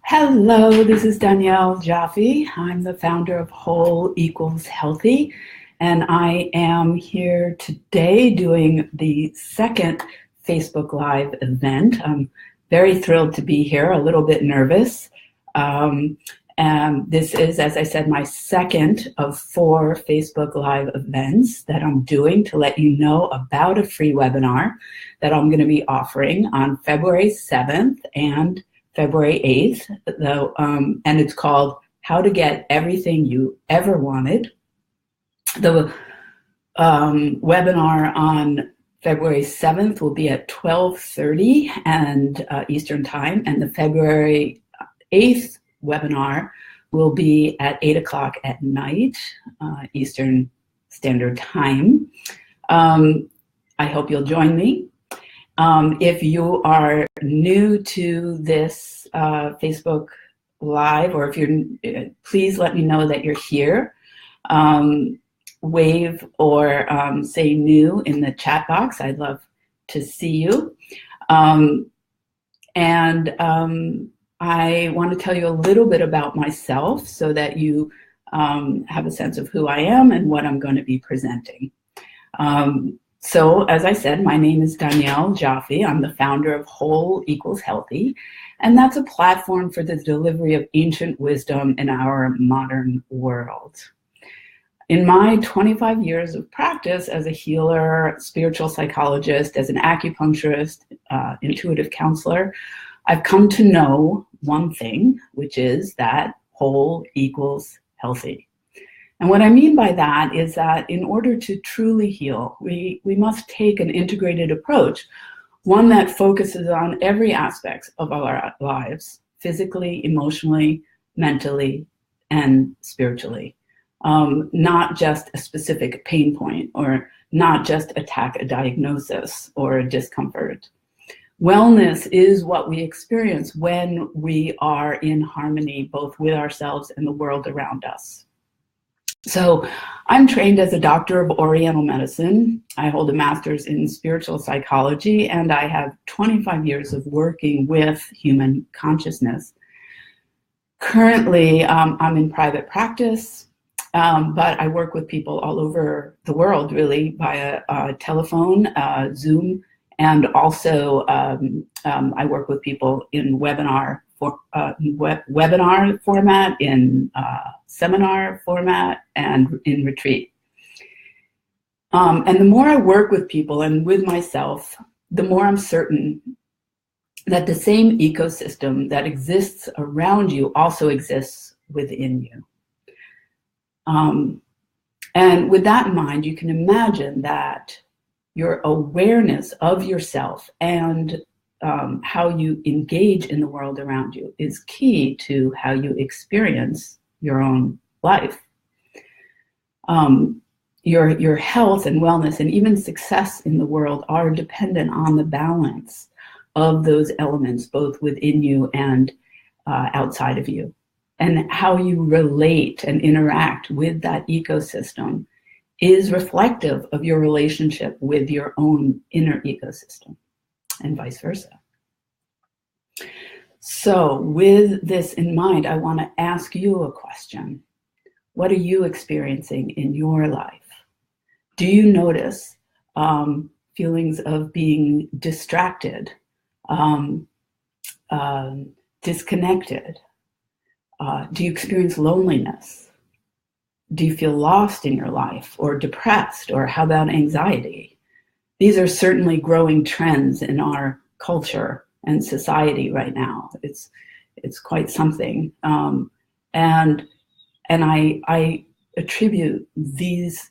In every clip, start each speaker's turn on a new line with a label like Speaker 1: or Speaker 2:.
Speaker 1: Hello, this is Danielle Joffe. I'm the founder of Whole Equals Healthy, and I am here today doing the second Facebook Live event. I'm very thrilled to be here, a little bit nervous. And this is, as I said, my second of 4 Facebook Live events that I'm doing to let you know about a free webinar that I'm going to be offering on February 7th and February 8th, and it's called How to Get Everything You Ever Wanted. The webinar on February 7th will be at 12:30 and Eastern Time, and the February 8th webinar will be at 8 o'clock at night, Eastern Standard Time. I hope you'll join me. If you are new to this Facebook Live, or if you're, please let me know that you're here. Wave or say new in the chat box. I'd love to see you. I want to tell you a little bit about myself so that you have a sense of who I am and what I'm going to be presenting. So, as I said, my name is Danielle Joffe. I'm the founder of Whole Equals Healthy, and that's a platform for the delivery of ancient wisdom in our modern world. In my 25 years of practice as a healer, spiritual psychologist, as an acupuncturist, intuitive counselor, I've come to know one thing, which is that whole equals healthy. And what I mean by that is that in order to truly heal, we must take an integrated approach, one that focuses on every aspect of our lives, physically, emotionally, mentally, and spiritually. Not just a specific pain point, or not just attack a diagnosis or a discomfort. Wellness is what we experience when we are in harmony both with ourselves and the world around us. So I'm trained as a doctor of Oriental medicine. I hold a master's in spiritual psychology, and I have 25 years of working with human consciousness. Currently, I'm in private practice, but I work with people all over the world, really, via telephone, Zoom, and also I work with people in webinar format, in seminar format, and in retreat. And the more I work with people and with myself, the more I'm certain that the same ecosystem that exists around you also exists within you. And with that in mind, you can imagine that your awareness of yourself and how you engage in the world around you is key to how you experience your own life. Your health and wellness and even success in the world are dependent on the balance of those elements, both within you and outside of you. And how you relate and interact with that ecosystem is reflective of your relationship with your own inner ecosystem, and vice versa. So with this in mind, I want to ask you a question. What are you experiencing in your life? Do you notice feelings of being distracted, disconnected? Do you experience loneliness? Do you feel lost in your life, or depressed, or how about anxiety? These are certainly growing trends in our culture and society right now. It's quite something, and I attribute these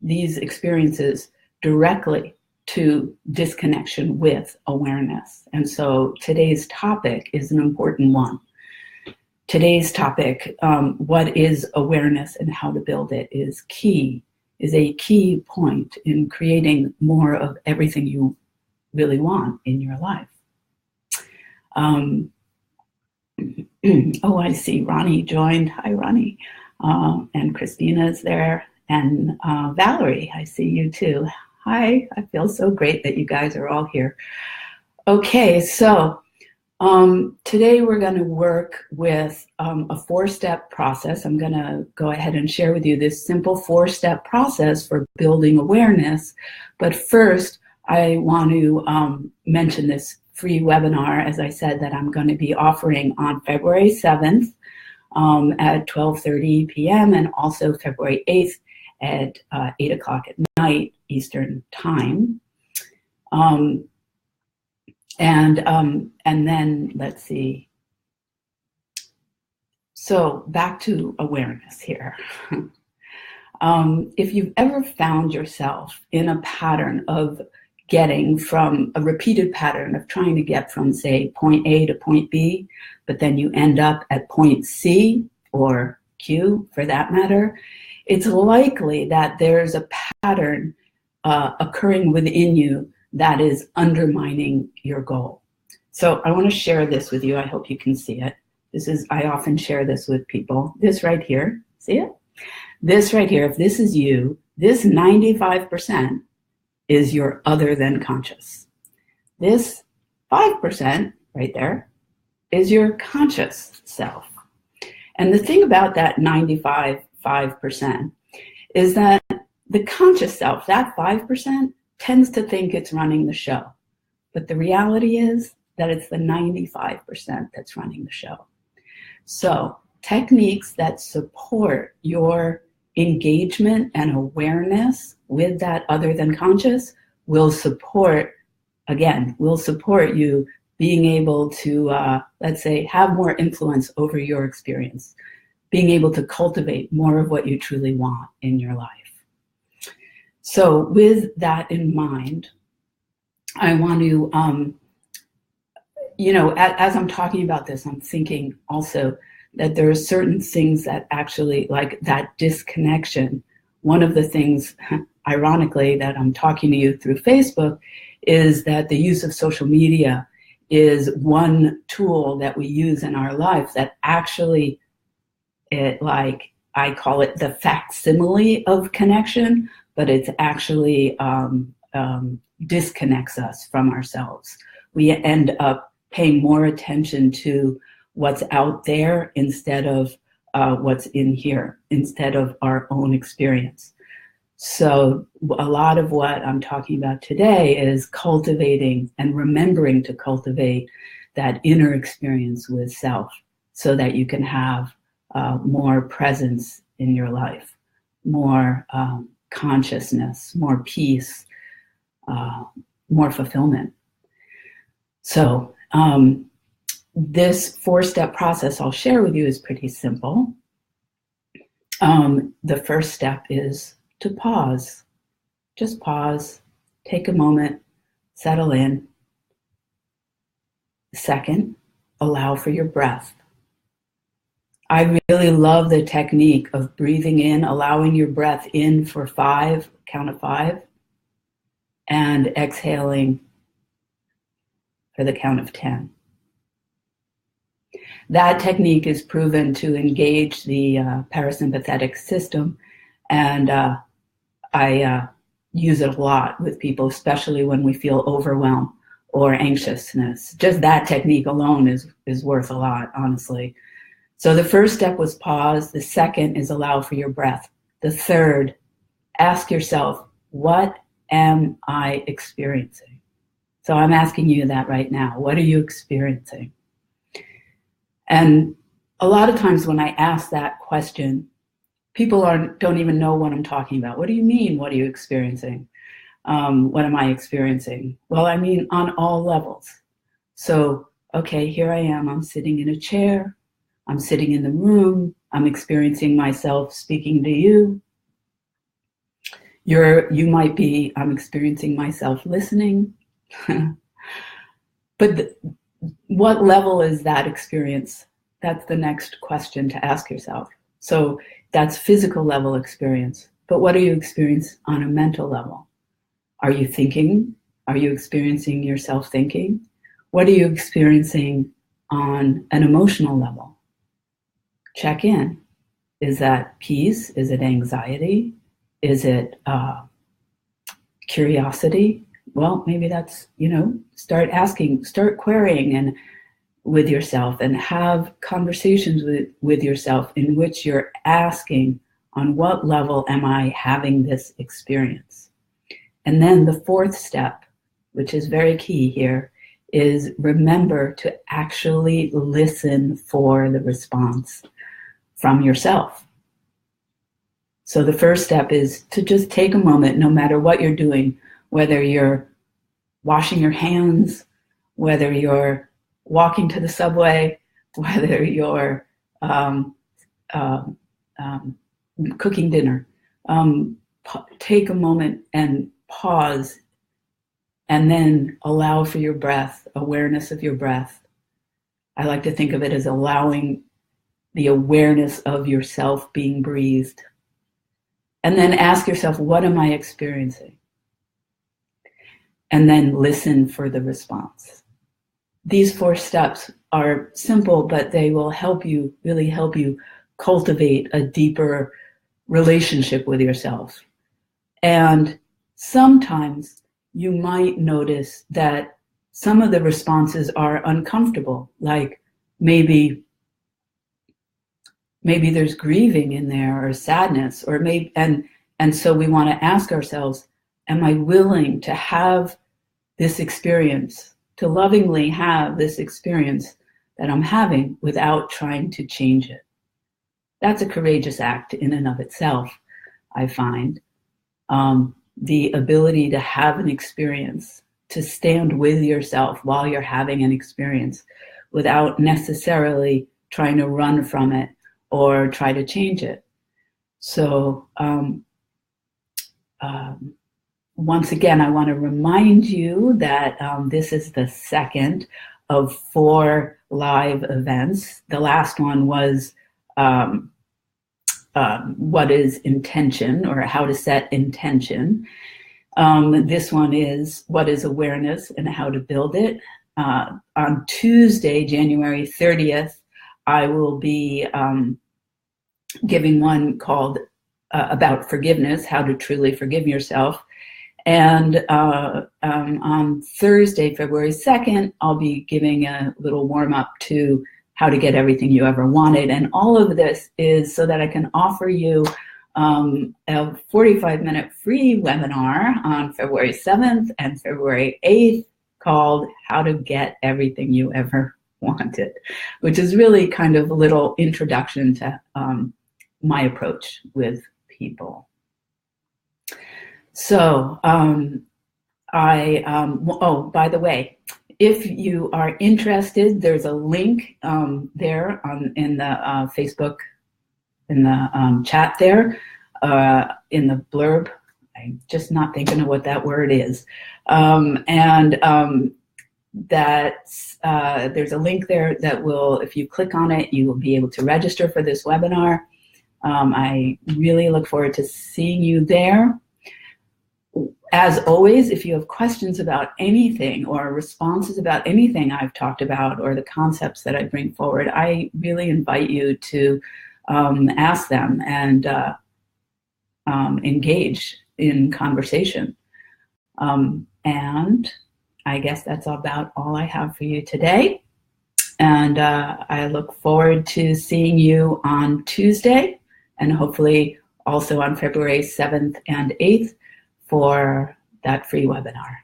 Speaker 1: experiences directly to disconnection with awareness. And so today's topic is an important one. Today's topic, what is awareness and how to build it, is a key point in creating more of everything you really want in your life. Oh, I see Ronnie joined. Hi, Ronnie. And Christina is there. And Valerie, I see you too. Hi, I feel so great that you guys are all here. Okay, so Today we're going to work with a 4-step process. I'm going to go ahead and share with you this simple 4-step process for building awareness. But first, I want to mention this free webinar, as I said, that I'm going to be offering on February 7th at 12:30 p.m. and also February 8th at 8 o'clock at night Eastern Time. And then let's see. So back to awareness here. If you've ever found yourself in a pattern of getting from a repeated pattern of trying to get from, say, point A to point B, but then you end up at point C or Q for that matter, it's likely that there's a pattern occurring within you that is undermining your goal. So I want to share this with you. I hope you can see it. I often share this with people. This right here, see it? This right here, if this is you, this 95% is your other than conscious. This 5% right there is your conscious self. And the thing about that 95% is that the conscious self, that 5%, tends to think it's running the show. But the reality is that it's the 95% that's running the show. So techniques that support your engagement and awareness with that other than conscious will support you being able to, let's say, have more influence over your experience, being able to cultivate more of what you truly want in your life. So with that in mind, I want to, as I'm talking about this, I'm thinking also that there are certain things that actually, like that disconnection. One of the things, ironically, that I'm talking to you through Facebook is that the use of social media is one tool that we use in our life that actually, I call it the facsimile of connection, but it's actually disconnects us from ourselves. We end up paying more attention to what's out there instead of what's in here, instead of our own experience. So a lot of what I'm talking about today is cultivating and remembering to cultivate that inner experience with self so that you can have more presence in your life, more consciousness, more peace, more fulfillment. So this 4-step process I'll share with you is pretty simple. The first step is to pause. Just pause, take a moment, settle in. Second, allow for your breath. I really love the technique of breathing in, allowing your breath in for 5, count of 5, and exhaling for the count of 10. That technique is proven to engage the parasympathetic system, and I use it a lot with people, especially when we feel overwhelmed or anxiousness. Just that technique alone is worth a lot, honestly. So the first step was pause. The second is allow for your breath. The third, ask yourself, what am I experiencing? So I'm asking you that right now. What are you experiencing? And a lot of times when I ask that question, people don't even know what I'm talking about. What do you mean? What are you experiencing? What am I experiencing? Well, I mean, on all levels. So, okay, here I am. I'm sitting in a chair. I'm sitting in the room. I'm experiencing myself speaking to you. I'm experiencing myself listening. But what level is that experience? That's the next question to ask yourself. So that's physical level experience. But what are you experiencing on a mental level? Are you thinking? Are you experiencing yourself thinking? What are you experiencing on an emotional level? Check in. Is that peace? Is it anxiety? Is it curiosity? Well, maybe that's, start asking, start querying and with yourself and have conversations with yourself in which you're asking, on what level am I having this experience? And then the fourth step, which is very key here, is remember to actually listen for the response from yourself. So the first step is to just take a moment, no matter what you're doing, whether you're washing your hands, whether you're walking to the subway, whether you're cooking dinner, take a moment and pause, and then allow for your breath, awareness of your breath. I like to think of it as allowing the awareness of yourself being breathed. And then ask yourself, what am I experiencing? And then listen for the response. These 4 steps are simple, but they will really help you cultivate a deeper relationship with yourself. And sometimes you might notice that some of the responses are uncomfortable, like maybe there's grieving in there, or sadness, or maybe, and so we want to ask ourselves, am I willing to have this experience, to lovingly have this experience that I'm having without trying to change it? That's a courageous act in and of itself, I find. The ability to have an experience, to stand with yourself while you're having an experience without necessarily trying to run from it or try to change it. So once again, I want to remind you that this is the second of 4 live events. The last one was what is intention, or how to set intention. This one is what is awareness and how to build it. On Tuesday, January 30th, I will be giving one called about forgiveness, how to truly forgive yourself. And on Thursday, February 2nd, I'll be giving a little warm up to how to get everything you ever wanted. And all of this is so that I can offer you a 45-minute free webinar on February 7th and February 8th called How to Get Everything You Ever Wanted, which is really kind of a little introduction to my approach with people. So oh, by the way, if you are interested, there's a link there in the Facebook, in the chat there, in the blurb. I'm just not thinking of what that word is. There's a link there that will, if you click on it, you will be able to register for this webinar. I really look forward to seeing you there. As always, if you have questions about anything or responses about anything I've talked about or the concepts that I bring forward, I really invite you to ask them and engage in conversation. And I guess that's about all I have for you today. And I look forward to seeing you on Tuesday and hopefully also on February 7th and 8th for that free webinar.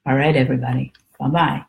Speaker 1: All right, everybody. Bye-bye.